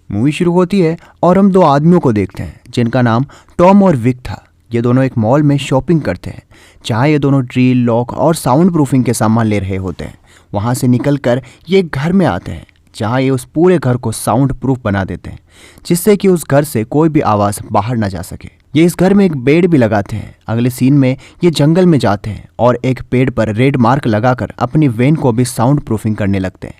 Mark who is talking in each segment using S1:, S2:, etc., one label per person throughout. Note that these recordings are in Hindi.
S1: मूवी शुरू होती है और हम दो आदमियों को देखते हैं जिनका नाम टॉम और विक था। ये दोनों एक मॉल में शॉपिंग करते हैं जहाँ ये दोनों ड्रिल, लॉक और साउंड प्रूफिंग के सामान ले रहे होते हैं। वहाँ से निकलकर ये एक घर में आते हैं जहाँ ये उस पूरे घर को साउंड प्रूफ बना देते हैं जिससे कि उस घर से कोई भी आवाज़ बाहर ना जा सके। ये इस घर में एक बेड भी लगाते हैं। अगले सीन में ये जंगल में जाते हैं और एक पेड़ पर रेड मार्क लगाकर अपनी वैन को भी साउंड प्रूफिंग करने लगते हैं।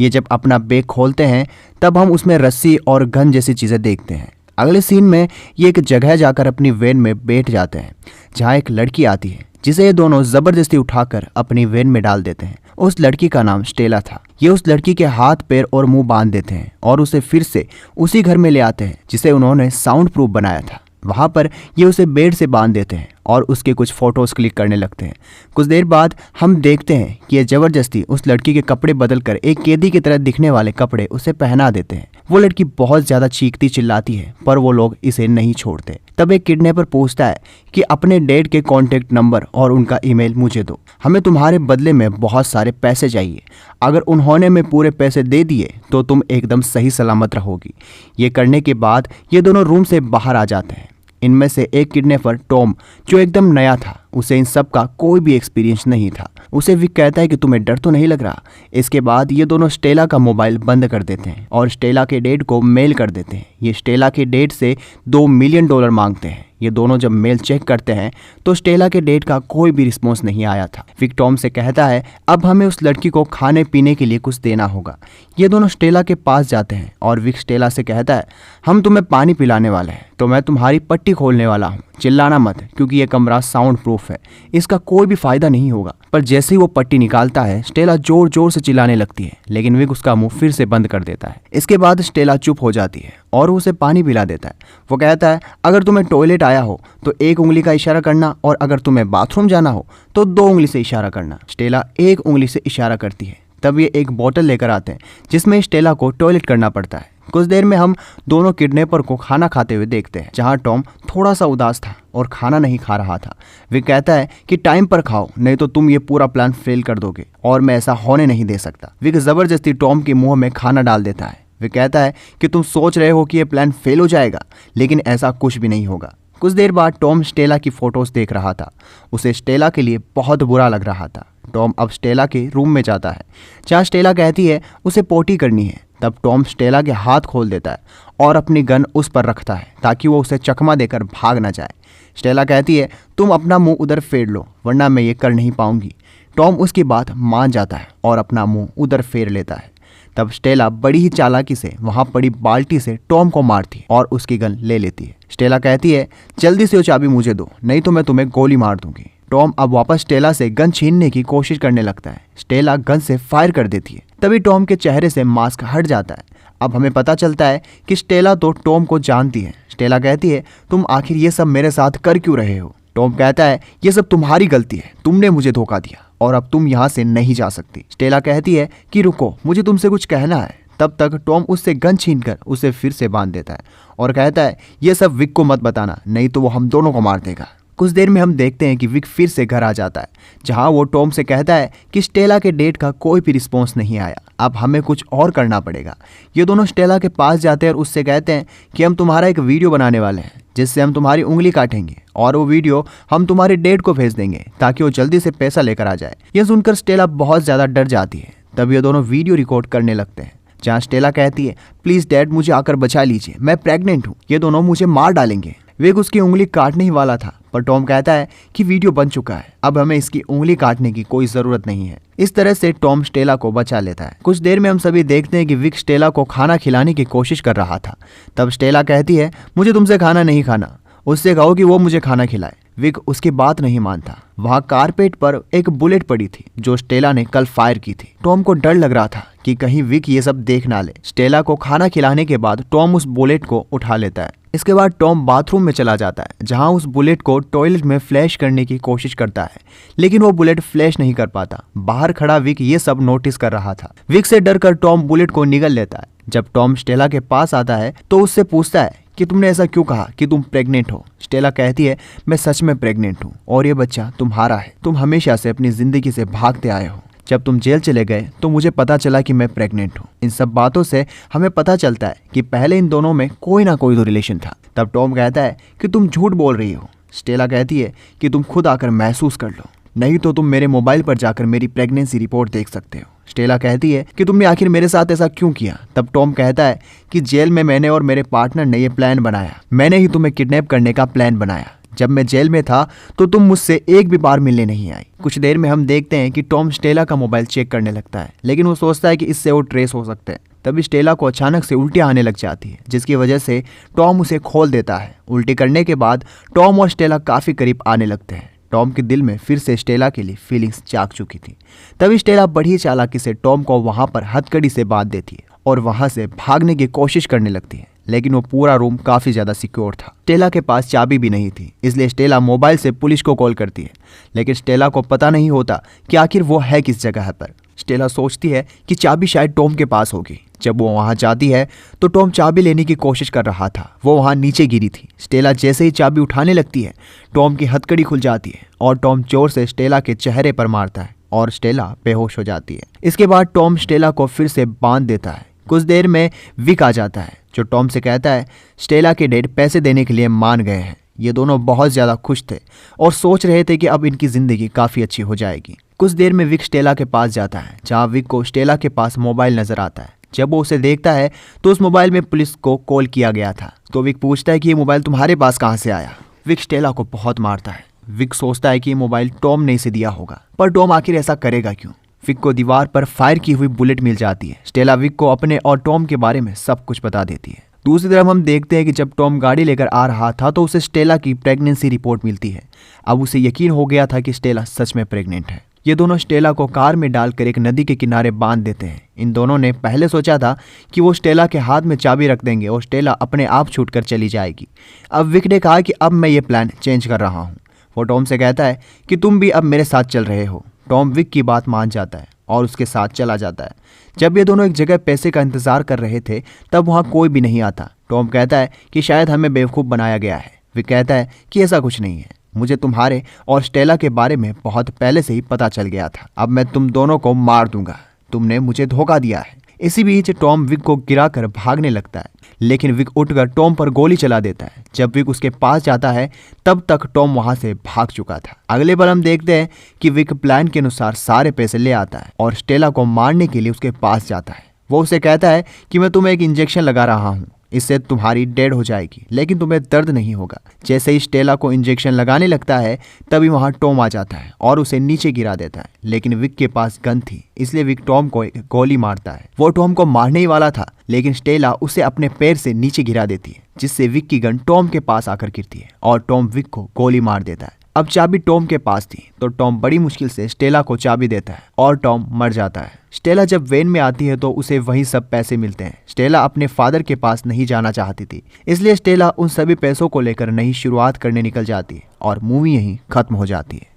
S1: ये जब अपना बैग खोलते हैं तब हम उसमें रस्सी और गन जैसी चीज़ें देखते हैं। अगले सीन में ये एक जगह जाकर अपनी वैन में बैठ जाते हैं जहाँ एक लड़की आती है जिसे ये दोनों ज़बरदस्ती उठाकर अपनी वैन में डाल देते हैं। उस लड़की का नाम स्टेला था। ये उस लड़की के हाथ, पैर और मुंह बांध देते हैं और उसे फिर से उसी घर में ले आते हैं जिसे उन्होंने साउंड प्रूफ बनाया था। वहाँ पर ये उसे बेड से बांध देते हैं और उसके कुछ फोटोज़ क्लिक करने लगते हैं। कुछ देर बाद हम देखते हैं कि ये ज़बरदस्ती उस लड़की के कपड़े बदलकर एक कैदी की तरह दिखने वाले कपड़े उसे पहना देते हैं। वो लड़की बहुत ज़्यादा चीखती चिल्लाती है पर वो लोग इसे नहीं छोड़ते। तब एक किडनैपर पूछता है कि अपने डैड के कॉन्टैक्ट नंबर और उनका ईमेल मुझे दो, हमें तुम्हारे बदले में बहुत सारे पैसे चाहिए। अगर उन्होंने में पूरे पैसे दे दिए तो तुम एकदम सही सलामत रहोगी। ये करने के बाद ये दोनों रूम से बाहर आ जाते हैं। इनमें से एक किडनैपर टॉम, जो एकदम नया था, उसे इन सब का कोई भी एक्सपीरियंस नहीं था। उसे विक कहता है कि तुम्हें डर तो नहीं लग रहा। इसके बाद ये दोनों स्टेला का मोबाइल बंद कर देते हैं और स्टेला के डैड को मेल कर देते हैं। ये स्टेला के डैड से $2 मिलियन मांगते हैं। ये दोनों जब मेल चेक करते हैं तो स्टेला के डैड का कोई भी रिस्पॉन्स नहीं आया था। विक टॉम से कहता है अब हमें उस लड़की को खाने पीने के लिए कुछ देना होगा। ये दोनों स्टेला के पास जाते हैं और विक स्टेला से कहता है हम तुम्हें पानी पिलाने वाले हैं तो मैं तुम्हारी पट्टी खोलने वाला हूँ, चिल्लाना मत क्योंकि ये कमरा साउंड प्रूफ है, इसका कोई भी फायदा नहीं होगा। पर जैसे ही वो पट्टी निकालता है स्टेला जोर जोर से चिल्लाने लगती है लेकिन विक उसका मुंह फिर से बंद कर देता है। इसके बाद स्टेला चुप हो जाती है और उसे पानी पिला देता है। वो कहता है अगर तुम्हें टॉयलेट आया हो तो 1 उंगली का इशारा करना और अगर तुम्हें बाथरूम जाना हो तो 2 उंगली से इशारा करना। स्टेला 1 उंगली से इशारा करती है। तब ये एक बोतल लेकर आते हैं जिसमें स्टेला को टॉयलेट करना पड़ता है। कुछ देर में हम दोनों किडनैपर को खाना खाते हुए देखते हैं जहां टॉम थोड़ा सा उदास था और खाना नहीं खा रहा था। वे कहता है कि टाइम पर खाओ नहीं तो तुम ये पूरा प्लान फेल कर दोगे और मैं ऐसा होने नहीं दे सकता। विक जबरदस्ती टॉम के मुंह में खाना डाल देता है। वे कहता है कि तुम सोच रहे हो कि ये प्लान फेल हो जाएगा लेकिन ऐसा कुछ भी नहीं होगा। कुछ देर बाद टॉम स्टेला की फोटोज देख रहा था। उसे स्टेला के लिए बहुत बुरा लग रहा था। टॉम अब स्टेला के रूम में जाता है जहाँ स्टेला कहती है उसे पोटी करनी है। तब टॉम स्टेला के हाथ खोल देता है और अपनी गन उस पर रखता है ताकि वो उसे चकमा देकर भाग ना जाए। स्टेला कहती है तुम अपना मुंह उधर फेर लो वरना मैं ये कर नहीं पाऊंगी। टॉम उसकी बात मान जाता है और अपना मुंह उधर फेर लेता है। तब स्टेला बड़ी ही चालाकी से वहां पड़ी बाल्टी से टॉम को मारती और उसकी गन ले लेती है। स्टेला कहती है जल्दी से वो चाबी मुझे दो नहीं तो मैं तुम्हें गोली मार दूंगी। टॉम अब वापस स्टेला से गन छीनने की कोशिश करने लगता है। स्टेला गन से फायर कर देती है। तभी टॉम के चेहरे से मास्क हट जाता है। अब हमें पता चलता है कि स्टेला तो टॉम को जानती है। स्टेला कहती है तुम आखिर ये सब मेरे साथ कर क्यों रहे हो। टॉम कहता है ये सब तुम्हारी गलती है, तुमने मुझे धोखा दिया और अब तुम यहाँ से नहीं जा सकती। स्टेला कहती है कि रुको मुझे तुमसे कुछ कहना है। तब तक टॉम उससे गन छीनकर उसे फिर से बांध देता है और कहता है ये सब विक को मत बताना नहीं तो वो हम दोनों को मार देगा। कुछ देर में हम देखते हैं कि विक फिर से घर आ जाता है जहां वो टॉम से कहता है कि स्टेला के डेट का कोई भी रिस्पॉन्स नहीं आया, अब हमें कुछ और करना पड़ेगा। ये दोनों स्टेला के पास जाते हैं और उससे कहते हैं कि हम तुम्हारा एक वीडियो बनाने वाले हैं जिससे हम तुम्हारी उंगली काटेंगे और वो वीडियो हम तुम्हारे डेट को भेज देंगे ताकि वो जल्दी से पैसा लेकर आ जाए। यह सुनकर स्टेला बहुत ज़्यादा डर जाती है। तब ये दोनों वीडियो रिकॉर्ड करने लगते हैं जहाँ स्टेला कहती है प्लीज़ डैड मुझे आकर बचा लीजिए, मैं प्रेग्नेंट हूँ, ये दोनों मुझे मार डालेंगे। विक उसकी उंगली काटने ही वाला था पर टॉम कहता है कि वीडियो बन चुका है, अब हमें इसकी उंगली काटने की कोई ज़रूरत नहीं है। इस तरह से टॉम स्टेला को बचा लेता है। कुछ देर में हम सभी देखते हैं कि विक स्टेला को खाना खिलाने की कोशिश कर रहा था। तब स्टेला कहती है मुझे तुमसे खाना नहीं खाना, उससे कहो कि वो मुझे खाना खिलाए। विक उसकी बात नहीं मानता। वहाँ कारपेट पर एक बुलेट पड़ी थी जो स्टेला ने कल फायर की थी। टॉम को डर लग रहा था कि कहीं विक ये सब देख ना ले। स्टेला को खाना खिलाने के बाद टॉम उस बुलेट को उठा लेता है। इसके बाद टॉम बाथरूम में चला जाता है जहां उस बुलेट को टॉयलेट में फ्लैश करने की कोशिश करता है लेकिन वो बुलेट फ्लैश नहीं कर पाता। बाहर खड़ा विक ये सब नोटिस कर रहा था। विक से डरकर टॉम बुलेट को निगल लेता है। जब टॉम स्टेला के पास आता है तो उससे पूछता है कि तुमने ऐसा क्यों कहा कि तुम प्रेग्नेंट हो। स्टेला कहती है मैं सच में प्रेग्नेंट हूँ और ये बच्चा तुम्हारा है, तुम हमेशा से अपनी जिंदगी से भागते आए हो, जब तुम जेल चले गए तो मुझे पता चला कि मैं प्रेग्नेंट हूँ। इन सब बातों से हमें पता चलता है कि पहले इन दोनों में कोई ना कोई तो रिलेशन था। तब टॉम कहता है कि तुम झूठ बोल रही हो। स्टेला कहती है कि तुम खुद आकर महसूस कर लो, नहीं तो तुम मेरे मोबाइल पर जाकर मेरी प्रेगनेंसी रिपोर्ट देख सकते हो। स्टेला कहती है कि तुमने आखिर मेरे साथ ऐसा क्यों किया। तब टॉम कहता है कि जेल में मैंने और मेरे पार्टनर ने ये प्लान बनाया, मैंने ही तुम्हें किडनैप करने का प्लान बनाया। जब मैं जेल में था तो तुम मुझसे एक भी बार मिलने नहीं आई। कुछ देर में हम देखते हैं कि टॉम स्टेला का मोबाइल चेक करने लगता है, लेकिन वो सोचता है कि इससे वो ट्रेस हो सकते हैं। तभी स्टेला को अचानक से उल्टी आने लग जाती है, जिसकी वजह से टॉम उसे खोल देता है। उल्टी करने के बाद टॉम और स्टेला काफी करीब आने लगते हैं। टॉम के दिल में फिर से स्टेला के लिए फीलिंग्स जाग चुकी थी। तभी स्टेला बड़ी चालाकी से टॉम को वहां पर हथकड़ी से बांध देती है और वहां से भागने की कोशिश करने लगती है, लेकिन वो पूरा रूम काफी ज्यादा सिक्योर था। स्टेला के पास चाबी भी नहीं थी, इसलिए स्टेला मोबाइल से पुलिस को कॉल करती है, लेकिन स्टेला को पता नहीं होता कि आखिर वो है किस जगह पर। स्टेला सोचती है कि चाबी शायद टॉम के पास होगी। जब वो वहां जाती है तो टॉम चाबी लेने की कोशिश कर रहा था, वो वहां नीचे गिरी थी। स्टेला जैसे ही चाबी उठाने लगती है, टॉम की हथकड़ी खुल जाती है और टॉम जोर से स्टेला के चेहरे पर मारता है और स्टेला बेहोश हो जाती है। इसके बाद टॉम स्टेला को फिर से बांध देता है। कुछ देर में विक आ जाता है, जो टॉम से कहता है स्टेला के डैड पैसे देने के लिए मान गए हैं। ये दोनों बहुत ज्यादा खुश थे और सोच रहे थे कि अब इनकी जिंदगी काफी अच्छी हो जाएगी। कुछ देर में विक स्टेला के पास जाता है, जहां विक को स्टेला के पास मोबाइल नजर आता है। जब वो उसे देखता है तो उस मोबाइल में पुलिस को कॉल किया गया था। तो विक पूछता है कि ये मोबाइल तुम्हारे पास कहां से आया। विक स्टेला को बहुत मारता है। विक सोचता है कि ये मोबाइल टॉम ने इसे दिया होगा, पर टॉम आखिर ऐसा करेगा क्यों। विक को दीवार पर फायर की हुई बुलेट मिल जाती है। स्टेला विक को अपने और टॉम के बारे में सब कुछ बता देती है। दूसरी तरफ हम देखते हैं कि जब टॉम गाड़ी लेकर आ रहा था तो उसे स्टेला की प्रेगनेंसी रिपोर्ट मिलती है। अब उसे यकीन हो गया था कि स्टेला सच में प्रेग्नेंट है। ये दोनों स्टेला को कार में डालकर एक नदी के किनारे बांध देते हैं। इन दोनों ने पहले सोचा था कि वो स्टेला के हाथ में चाबी रख देंगे और स्टेला अपने आप छूटकर चली जाएगी। अब विक ने कहा कि अब मैं ये प्लान चेंज कर रहा हूँ। वो टॉम से कहता है कि तुम भी अब मेरे साथ चल रहे हो। टॉम विक की बात मान जाता है और उसके साथ चला जाता है। जब ये दोनों एक जगह पैसे का इंतजार कर रहे थे तब वहाँ कोई भी नहीं आता। टॉम कहता है कि शायद हमें बेवकूफ़ बनाया गया है। विक कहता है कि ऐसा कुछ नहीं है, मुझे तुम्हारे और स्टेला के बारे में बहुत पहले से ही पता चल गया था। अब मैं तुम दोनों को मार दूंगा, तुमने मुझे धोखा दिया है। इसी बीच टॉम विक को गिराकर भागने लगता है, लेकिन विक उठकर टॉम पर गोली चला देता है। जब विक उसके पास जाता है तब तक टॉम वहां से भाग चुका था। अगले बार हम देखते हैं कि विक प्लान के अनुसार सारे पैसे ले आता है और स्टेला को मारने के लिए उसके पास जाता है। वो उसे कहता है कि मैं तुम्हें एक इंजेक्शन लगा रहा हूँ, इससे तुम्हारी डेड हो जाएगी, लेकिन तुम्हें दर्द नहीं होगा। जैसे ही स्टेला को इंजेक्शन लगाने लगता है तभी वहां टॉम आ जाता है और उसे नीचे गिरा देता है, लेकिन विक के पास गन थी, इसलिए विक टॉम को एक गोली मारता है। वो टॉम को मारने ही वाला था, लेकिन स्टेला उसे अपने पैर से नीचे गिरा देती है, जिससे विक की गन टॉम के पास आकर गिरती है और टॉम विक को गोली मार देता है। अब चाबी टॉम के पास थी तो टॉम बड़ी मुश्किल से स्टेला को चाबी देता है और टॉम मर जाता है। स्टेला जब वैन में आती है तो उसे वही सब पैसे मिलते हैं। स्टेला अपने फादर के पास नहीं जाना चाहती थी, इसलिए स्टेला उन सभी पैसों को लेकर नई शुरुआत करने निकल जाती है और मूवी यहीं खत्म हो जाती है।